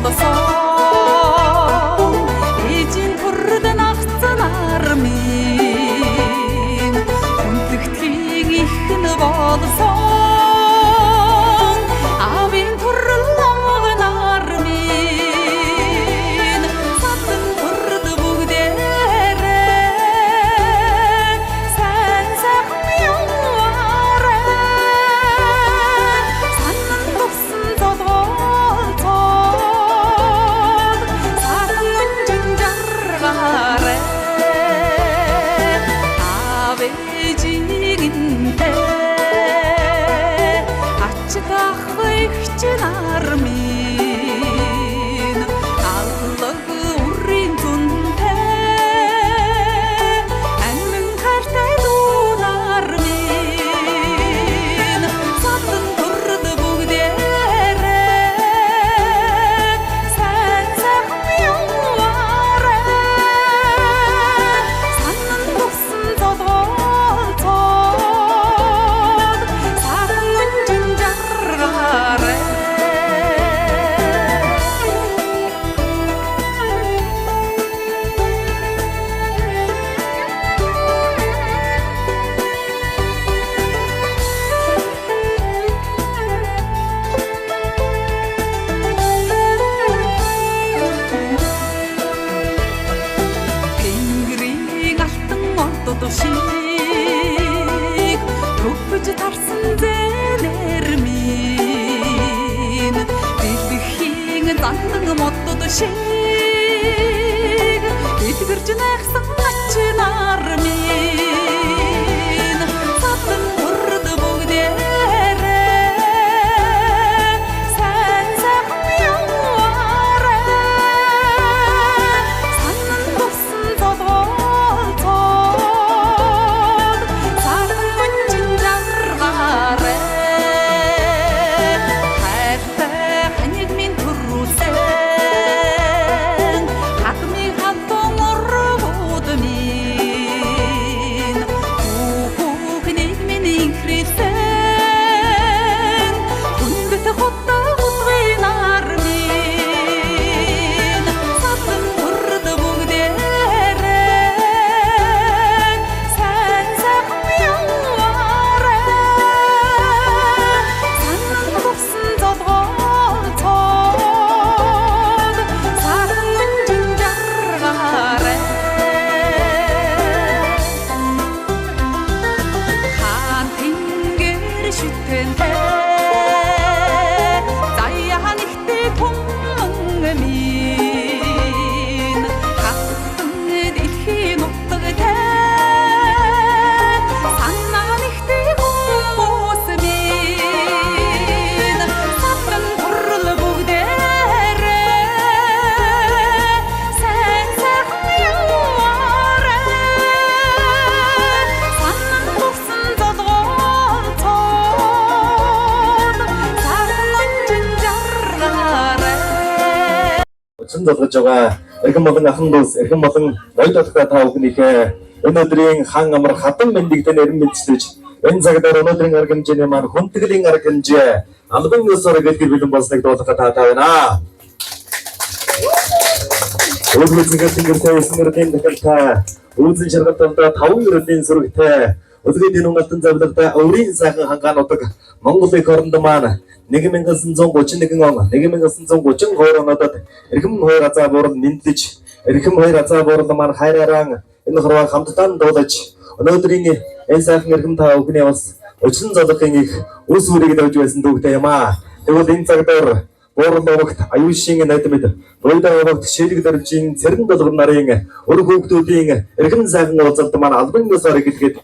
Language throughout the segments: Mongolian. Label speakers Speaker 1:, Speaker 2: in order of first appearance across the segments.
Speaker 1: болсон ээжийн төрдөн авцсан армийн хүндэгтгийн ихн болсон авийн төрлөн армийн садан төрд бүгдээрээ сайн сайхан яваарай санан төгсөн зодгоолцоод саран өнжин жаргаарай аав ээжигэнтэй ачтах ихчин армийн аллаг үрийн зунтэй амин хайртай дүүн армийн садан төрд бүгдээрээ сайн сайхан яваарай санан төгсөн зодгоолцоод саран өнжин жаргаарай тэнгэрийн алтан ордод шиг төгбөж тарсан зэнэрмийн дэлхийн зандан модод шиг эдгэрж найхсан ачин армийн садан төрд бүгдээрээ сайн сайхан яваарай санан төгсөн зодгоолцоод саран өнжин жаргаарай хайртай ханиг минь төрүүлсэн хатмын хатон ургууд минь хүүхнийг минь инхрисэн хүндэт хоттой хутгын армийн садан төрд бүгдээрээ сайн сайхан яваарай санан төгсөн зодгоолцоод саран өнжин жаргаарай хаан тэнгэр шүтэнтэй заяа нэгтэй түмэн минь хатан дэлхийн утгатай санаа нэгтэй хүмүүс минь садан төрл бүгдээрээ сайн сайхан яваарай санан төгсөн зодгоолцоод саран өнжин жаргаарай
Speaker 2: Өчн залгаж байгаа эрхэм болон ахын дүүс эрхэм болон ноёд толгой та бүхнийхээ энэ өдрийн хан амар хатан мэндийг тань эрен мэдчилж энэ цагаар өнөөдрийн арга хэмжээний маань хүндэтгэлийн арга хэмжээ албан ёсоор гэлгэр бэлэн болсныг дуулахад таатай байна. Өглөөцгөөс ингэртэй эсмэрийн дахилтай үүсэн шаргалттай 5 өрөөний сүрэгтэй өглөөний нүнгалтан завлагтай өөрийн сайхан хангаануудыг Монгол их оронд маань 1931 он 1932 оноод эрхэм хоёр азаа буурал мэдлэж эрхэм хоёр азаа буурал маань хайраараа энэ хорвоо хамтдаа дуулаж өнөөдрийн энэ сайхан эрхэм та бүхний бас өчн золгын их үс үрийг давж байсан дүүгтэй юм аа. Тэгвэл энэ цагаар буурал өгөхт аюушийн найдмад буйдаа өгөхт шилэг дөрвжийн цэрэн долгор нарын өр хүүхдүүдийн эрхэм сайхан уулзалт маань албан ёсоор гэлгээд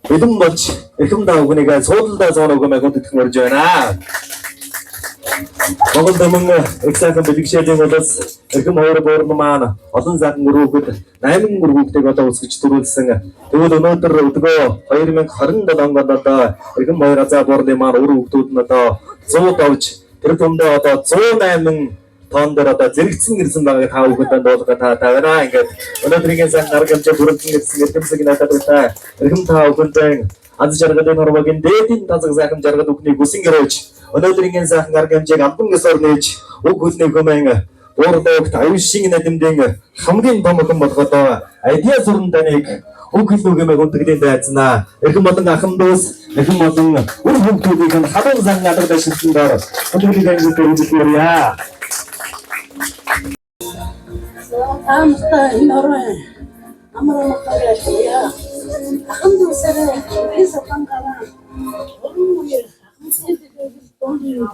Speaker 2: бэлэн болж эрхэм та бүхнийгээ суудалдаа зоон өгөөмэй хүндэтгэн орж байна. Монгол дэмэн эксайхан бэлгшээлийн болоос эрхэм хоёр буурал маань олон сайхан өрөөгд 8 өрөөгтэйг одоо үсгэж төрүүлсэн. Тэгвэл өнөөдөр өдгөө 2027 онд одоо эрхэм хоёр азаа бууралын маань өрөөгтүүд нь одоо 100 давж тэр тундаа одоо 108 тон дээр одоо зэрэгцэн ирсэн байгааг та бүхэнд дуулахад таатай байна. Ингээд өнөөдрийн сайхан арга хэмжээ бүрэлдэн ирсэн эрхэмсэг надад байна. Эрхэм та бүхэнд аз жаргалын хорвогийн дээдийн тазаг сайхан жаргал бүхний хүсэн гэрөөж өнөөдрийн сайхан арга хэмжээг амдан ёсоор нээж үг хөлний хөмэн урдогт аюушийн надимдын хамгийн том охин болгоод айдиа суран таныг үг хэлнүүгэмэг үнтгэлийн байцнаа эрхэм болон ахын дүүс эрхэм болон үр хөвгүүдийг халуун сан алгад ашигласан доор үнтгэлийн ангид хэлбэрье.
Speaker 3: Амста инорой амрамахая ахын сарай эсэпан кара орумуе ахынсэдээ дондын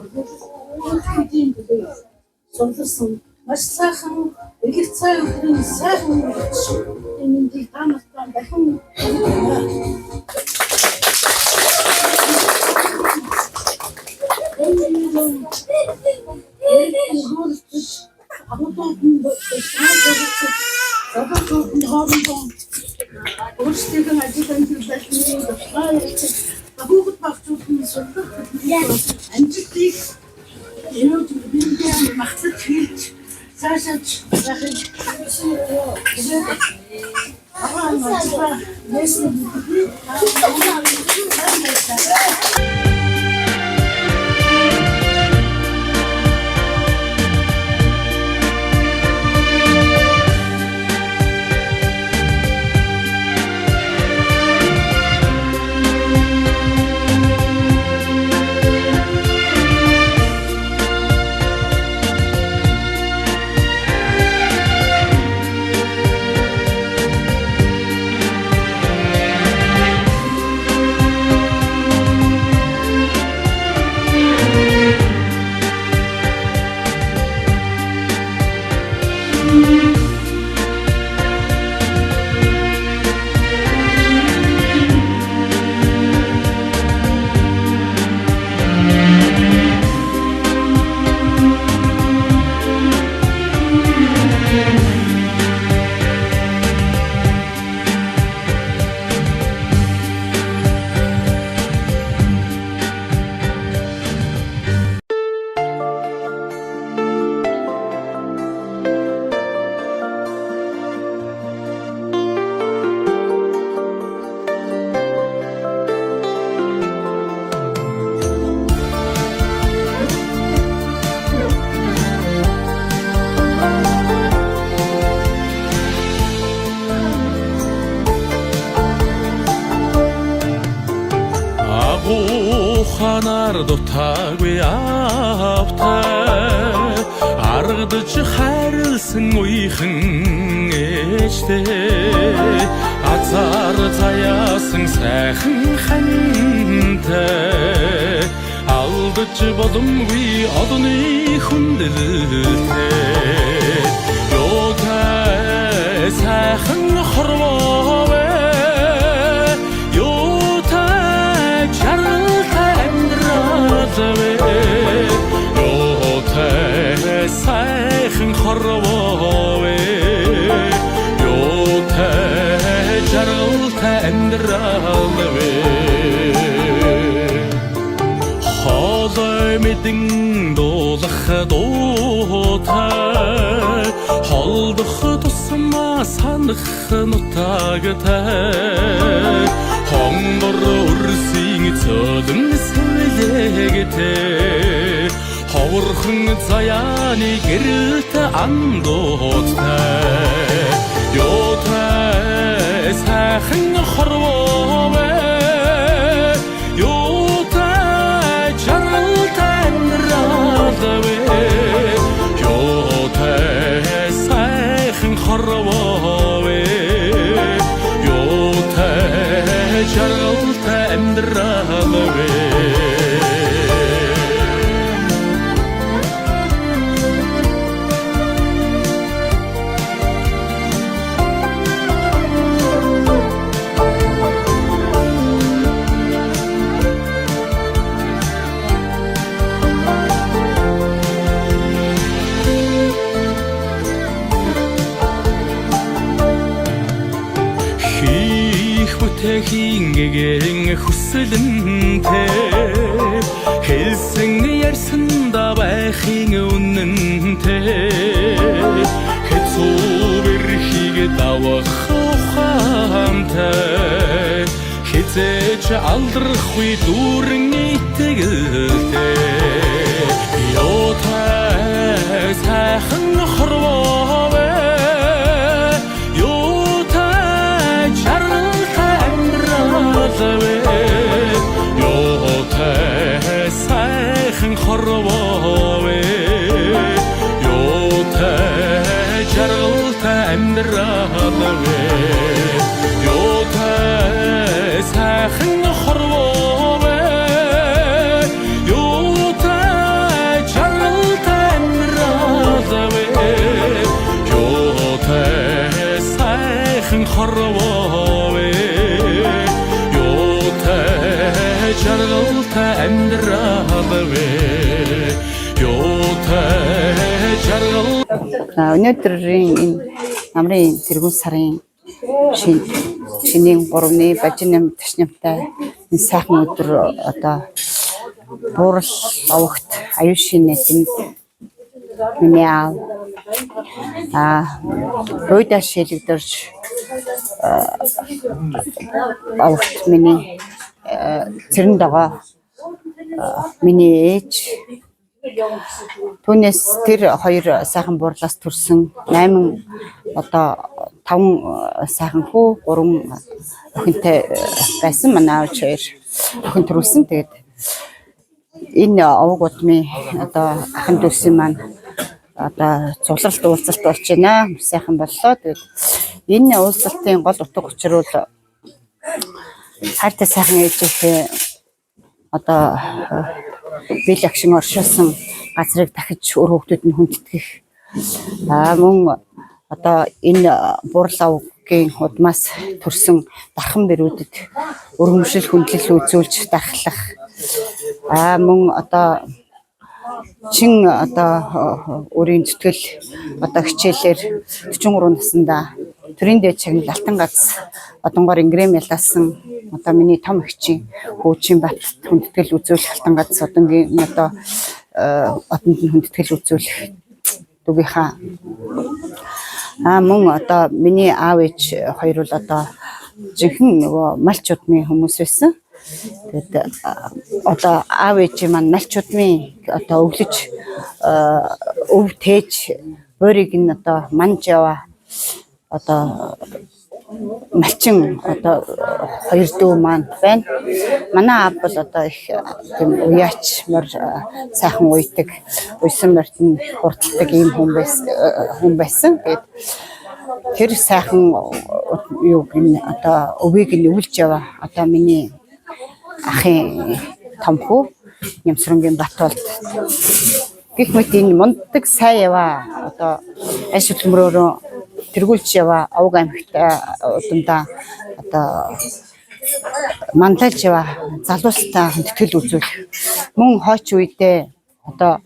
Speaker 3: сонсон маш сайхан их цай өдрийн сайхан энэ таамагтан дахин өөрсдийн ажлын төлөвлөлтийн бүгд багцуулсан сонирхол амжилтыг энэ биеийн махсад хийж цаашаа захиж
Speaker 4: ханаар дутаагүй автай аргадж хайрлсан үеийн ээжтэй азар заяасан сайхан хантай алдж боломгүй одны хүндлэлтэй ёотай сайхан хорвоо Ёотай сайхан хорвоо ёотай жаргалтай амьдрал хоолой мэдэн дуулах дуутай холдох тусмаа санах нутагтай хонгор өрсийн цөлөн сэвлэгтэй ховорхон заяаны гэрэлт андуутай ёотай сайхан хорвоо ёотай жаргалтай амьдрал ёотай сайхан хорвоо ёотай жаргалтай амьдрал хингэгийн хүсэлэнтэй хэлсэн ярьсанда байхын үнэнтэй хэцүү бэрхийг давах ухаантай хизээч алдрахгүй дүүрэн итгэлтэй ёотай сайхан хорвоовэ юутай жаргалтай амьдралавэ юутай сайхан хорвоовэ юутай жаргалтай амьдралавэ юутай сайхан хорвоовэ юутай жаргалтай амьдралавэ юутай жаргал
Speaker 5: өнөөдрийн энэ намрын тэргүүн сарын шинийн 3-ны бажин ташнамтай энэ сайхан өдөр одоо буурал овогт аюушийн нэтэнд миний ройда шилэгдэрч овогт миний цэрэнд байгаа миний ээж түүнээс тэр хоёр сайхан буурлаас төрсөн 8 одоо 5 сайхан хүү 3 охинтой байсан манай аав хоёр охин төрүүлсэн. Тэгээд энэ овог удмын одоо ахын дүүсийн маань одоо цугларалт уулзалт болж байна. Сайхан боллоо. Тэгээд энэ уулзалтын гол утга учир бол хайртай сайхан ээжийнхээ одоо бэл агшин оршуулсан газрыг дахиж өр хөвгдөд нь хүндэтгэх мөн одоо энэ буурал овгийн удмаас төрсөн дархан бэрүүдэд өргөмжлөл хүндлэл үзүүлж дархлах мөн одоо чин одоо өөрийн зүтгэл одоо хичээлээр 43 наснда төрийн дээд чагнал алтан гац одонгоор ингрэм ялаасан одоо миний том эгчийн хөөчийн бат хүндэтгэл үзүүлэх алтан гац одонгийн одоо одонд нь хүндэтгэл үзүүлэх дүгийнхаа мөн одоо миний аав ээж хоёр бол одоо жинхэнэ нөгөө малчуудмын хүмүүс байсан. Тэгээд одоо аав ээжийн маань малчуудмын одоо өглөж өв тээж өөрийг нь одоо манж яваа одоо малчин одоо хоёр дүү маань байна. Манай аав бол одоо их тийм уяач мөр сайхан уйдаг, уйсан мөрт нь хурддаг ийм хүн байсан. Тэгээд тэр сайхан юуг нь одоо өвийг нь өвлж яваа одоо миний ахын том хүү Нямсрангийн Батболд гэх мэт энэ мундаг сайн яваа одоо ашиг хөдөлмөрөөрөө тэргүүлж яваа овг аймагтай удамдаа одоо мандалж яваа залуустай хүндэтгэл үзүүлэх мөн хойч үедээ одоо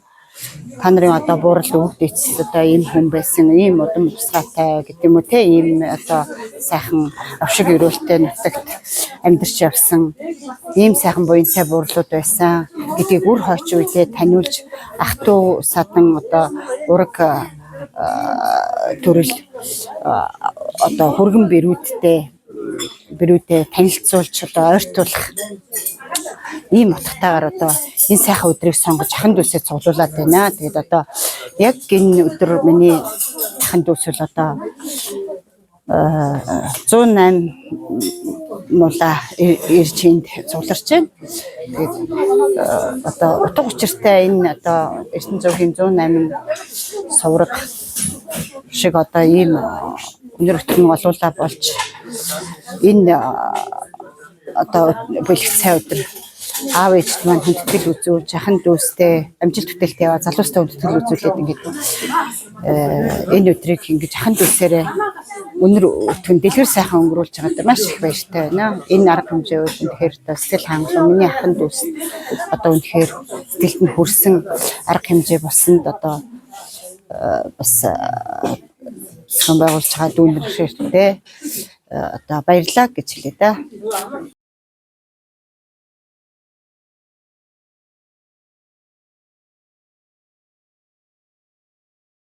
Speaker 5: та нарын одоо буурал өвдөж одоо ийм хүн байсан, ийм удам тусгаатай гэдэг юм уу те ийм одоо сайхан авшиг өрөөлтэй нутагт амьдарч явсан ийм сайхан буянтай буурлууд байсан гэдгийг үр хойч үедээ таниулж ах トゥ садан одоо ураг төрөл одоо хөргөн бэрүүдтэй танилцуулж одоо ойртуулах ийм утгатайгаар одоо энэ сайхан өдрийг сонгож ахын дүүсээ цуглуулад байна. Тэгээд одоо яг энэ өдөр миний ахын дүүс бол одоо 108 муула ирчинд цугларч байна. Тэгээд одоо утга учиртай энэ одоо Эрдэнэ зуугийн 108 сувраг шиг одоо ийм өнөр өтгөн олуулаа болж энэ одоо бэлэг цай өдөр аав ээжд маань хүндэтгэл үзүүлж ахын дүүстэй амжилт бүтээлтэй яваа залуустай хүндэтгэл үзүүлээд ингээд энэ өдрийг ингэж ахын дүүсээрээ өнөр өтгөн дэлгэр сайхан өнгөрүүлж байгаад маш их баяртай байна. Энэ арга хэмжээ бол үнэхээр сэтгэл хангалуун миний ахын дүүс одоо үнэхээр сэтгэлд нь хүрсэн арга хэмжээ болсонд одоо бас сан байгуулж байгаа дүүнэршээртэй одоо баярлалаа гэж хэлээ да.